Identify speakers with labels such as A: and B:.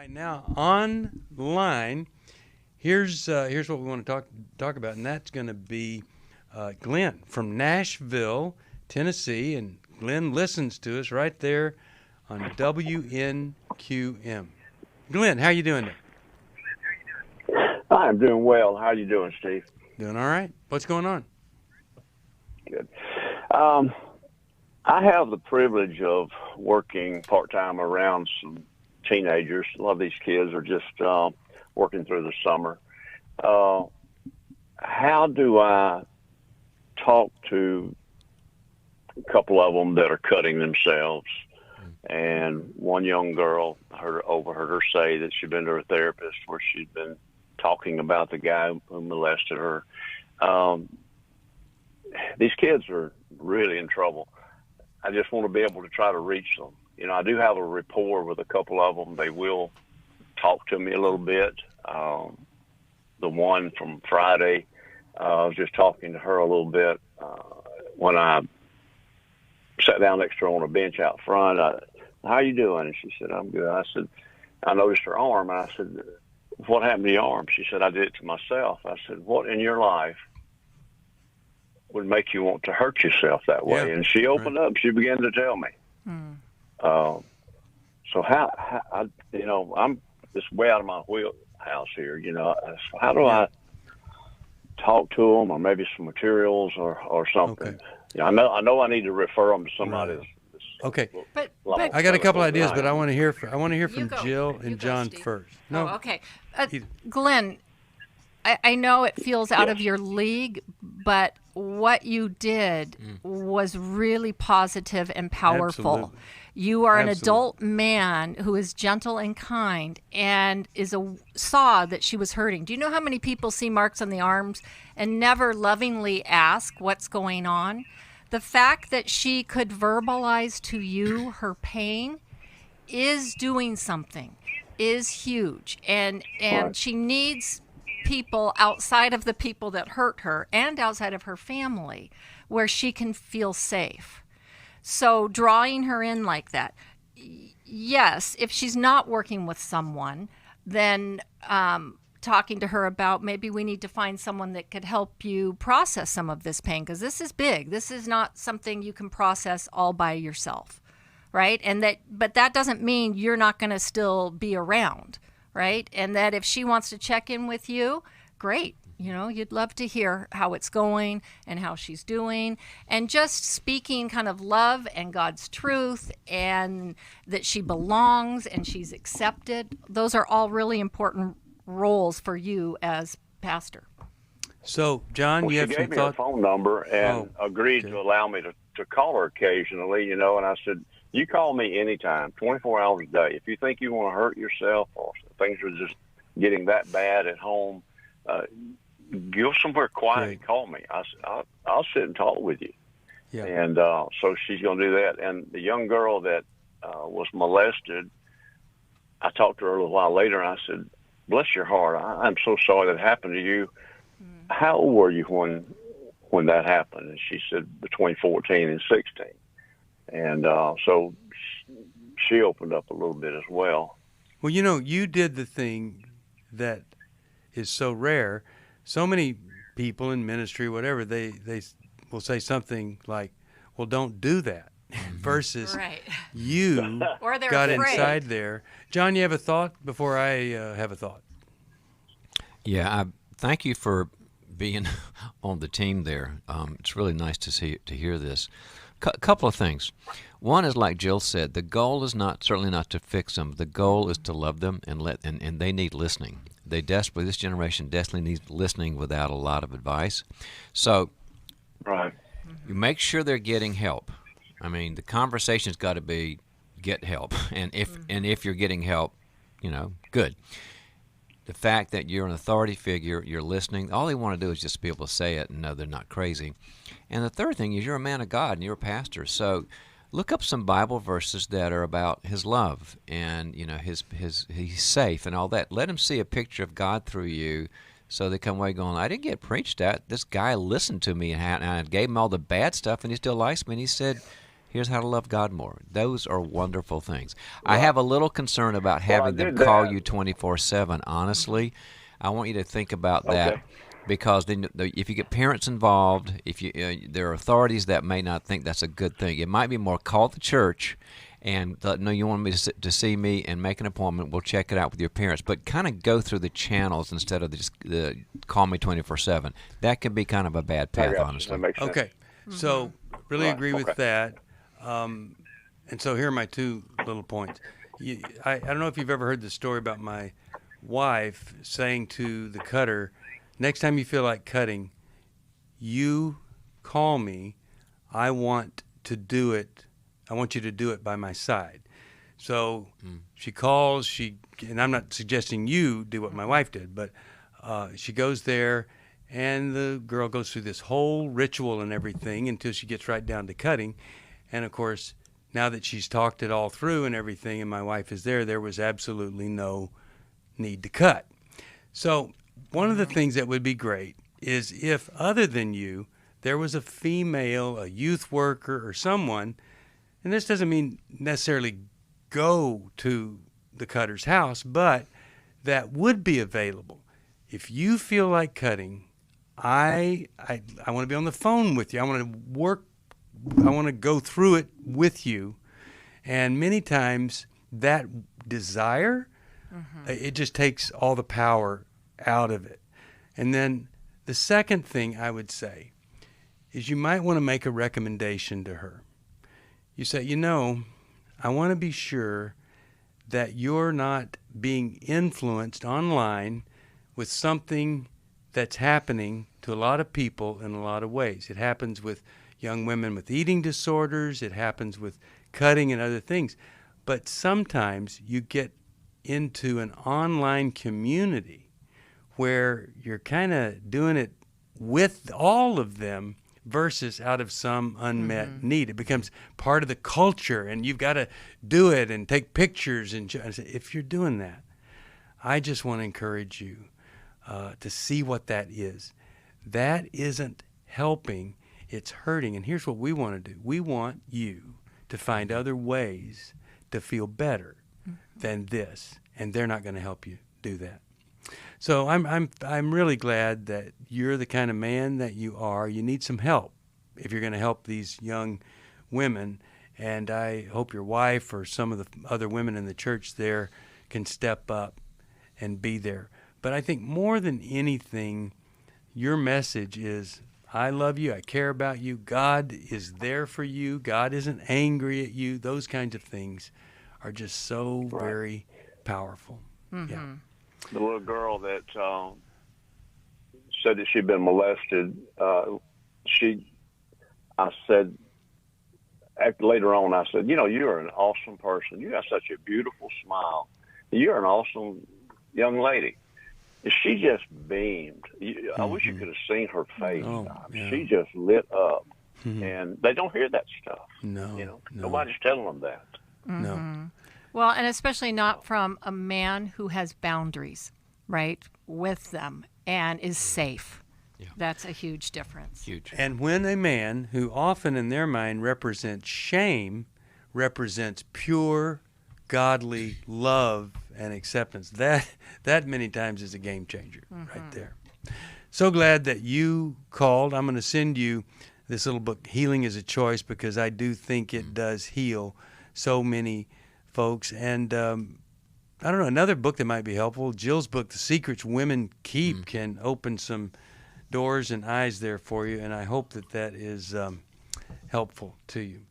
A: Right now, online, here's what we want to talk about, and that's going to be Glenn from Nashville, Tennessee, and Glenn listens to us right there on WNQM. Glenn, how you doing there?
B: I'm doing well. How you doing, Steve?
A: Doing all right. What's going on?
B: Good. I have the privilege of working part-time around some teenagers. A lot of these kids are just working through the summer. How do I talk to a couple of them that are cutting themselves? And one young girl overheard her say that she'd been to her therapist where she'd been talking about the guy who molested her. These kids are really in trouble. I just want to be able to try to reach them. You know, I do have a rapport with a couple of them. They will talk to me a little bit. The one from Friday, I was just talking to her a little bit when I sat down next to her on a bench out front. How you doing? And she said, I'm good. I said, I noticed her arm. And I said, what happened to your arm? She said, I did it to myself. I said, what in your life would make you want to hurt yourself that way?
A: Yeah,
B: and she opened up. She began to tell me. So how I'm just way out of my wheelhouse here. You know, how do I talk to them, or maybe some materials or something?
A: Okay.
B: Yeah, I know I need to refer them to somebody.
A: Right. Okay.
C: But
A: I got a couple ideas, but I want to hear from
C: go.
A: Jill
C: You
A: and
C: go,
A: John
C: Steve.
A: first. No.
C: Oh, okay.
A: Either.
C: Glenn, I know it feels out of your league, but what you did was really positive and powerful.
A: Absolutely.
C: You are an
A: Absolutely.
C: adult man who is gentle and kind and saw that she was hurting. Do you know how many people see marks on the arms and never lovingly ask what's going on? The fact that she could verbalize to you her pain is doing something, is huge. And
B: Right.
C: she needs people outside of the people that hurt her and outside of her family where she can feel safe. So drawing her in like that, yes, if she's not working with someone, then talking to her about maybe we need to find someone that could help you process some of this pain, because this is big. This is not something you can process all by yourself, right? But that doesn't mean you're not going to still be around, right? And that if she wants to check in with you, great. You know, you'd love to hear how it's going and how she's doing, and just speaking kind of love and God's truth and that she belongs and she's accepted. Those are all really important roles for you as pastor.
A: So, John,
B: Well,
A: you
B: she
A: have
B: gave
A: some
B: me her
A: thoughts?
B: phone number and agreed to allow me to call her occasionally, you know, and I said, you call me anytime, 24 hours a day. If you think you want to hurt yourself or things are just getting that bad at home, go somewhere quiet and call me. I'll sit and talk with you.
A: Yeah.
B: And so she's going to do that. And the young girl that was molested, I talked to her a little while later, and I said, bless your heart, I'm so sorry that happened to you. How old were you when that happened? And she said between 14 and 16. And so she opened up a little bit as well.
A: Well, you know, you did the thing that is so rare. So many people in ministry, whatever, they will say something like, well, don't do that, versus
C: Right.
A: you
C: Or they're
A: got
C: afraid.
A: inside there. John, you have a thought before I have a thought?
D: Yeah, I thank you for being on the team there. It's really nice to hear this. Couple of things. One is, like Jill said, the goal is certainly not to fix them. The goal is to love them and they need listening. This generation desperately needs listening without a lot of advice. So,
B: Right.
D: you make sure they're getting help. I mean, the conversation's got to be get help, and if you're getting help, you know, good. The fact that you're an authority figure, you're listening, all they want to do is just be able to say it and know they're not crazy. And the third thing is you're a man of God and you're a pastor. So look up some Bible verses that are about his love and, you know, his he's safe and all that. Let them see a picture of God through you so they come away going, I didn't get preached at. This guy listened to me and I gave him all the bad stuff and he still likes me. And he said, Here's how to love God more. Those are wonderful things. I have a little concern about
B: Well, I
D: having them
B: did
D: call
B: that.
D: you 24/7. Honestly, I want you to think about that.
B: Okay.
D: Because then, if you get parents involved, if you there are authorities that may not think that's a good thing. It might be more call the church and let them know you want me to see me and make an appointment. We'll check it out with your parents, but kind of go through the channels instead of just call me 24/7. That can be kind of a bad
B: I
D: path,
B: got you.
D: honestly.
B: That makes sense.
A: Okay. So really
B: Right,
A: agree with
B: okay.
A: that. And so here are my two little points. I don't know if you've ever heard the story about my wife saying to the cutter, next time you feel like cutting, you call me. I want to do it. I want you to do it by my side. So she calls, and I'm not suggesting you do what my wife did, but she goes there, and the girl goes through this whole ritual and everything until she gets right down to cutting. And of course, now that she's talked it all through and everything, and my wife is there was absolutely no need to cut. So one of the things that would be great is if, other than you, there was a female, a youth worker, or someone, and this doesn't mean necessarily go to the cutter's house, but that would be available. If you feel like cutting, I want to be on the phone with you. I want to work. I want to go through it with you. And many times that desire, it just takes all the power out of it. And then the second thing I would say is you might want to make a recommendation to her. You say, I want to be sure that you're not being influenced online with something that's happening to a lot of people in a lot of ways. It happens with young women with eating disorders. It happens with cutting and other things. But sometimes you get into an online community where you're kind of doing it with all of them versus out of some unmet need. It becomes part of the culture, and you've got to do it and take pictures. And if you're doing that, I just want to encourage you to see what that is. That isn't helping, it's hurting. And here's what we want to do. We want you to find other ways to feel better than this, and they're not going to help you do that. So I'm really glad that you're the kind of man that you are. You need some help if you're going to help these young women, and I hope your wife or some of the other women in the church there can step up and be there. But I think more than anything, your message is, I love you, I care about you, God is there for you, God isn't angry at you. Those kinds of things are just so very powerful. Yeah.
B: The little girl that said that she'd been molested, later on, I said, you're an awesome person. You have such a beautiful smile. You're an awesome young lady. She just beamed. I wish you could have seen her face.
A: Oh, yeah.
B: She just lit up. And they don't hear that stuff.
A: No.
B: Nobody's telling them that.
A: No.
C: Well, and especially not from a man who has boundaries, right, with them and is safe.
D: Yeah.
C: That's a huge difference.
D: Huge.
A: And when a man who often in their mind represents shame, represents pure, godly love and acceptance, that many times is a game changer right there. So glad that you called. I'm going to send you this little book, Healing is a Choice, because I do think it does heal so many folks. And I don't know, another book that might be helpful, Jill's book, The Secrets Women Keep, can open some doors and eyes there for you, and I hope that is helpful to you.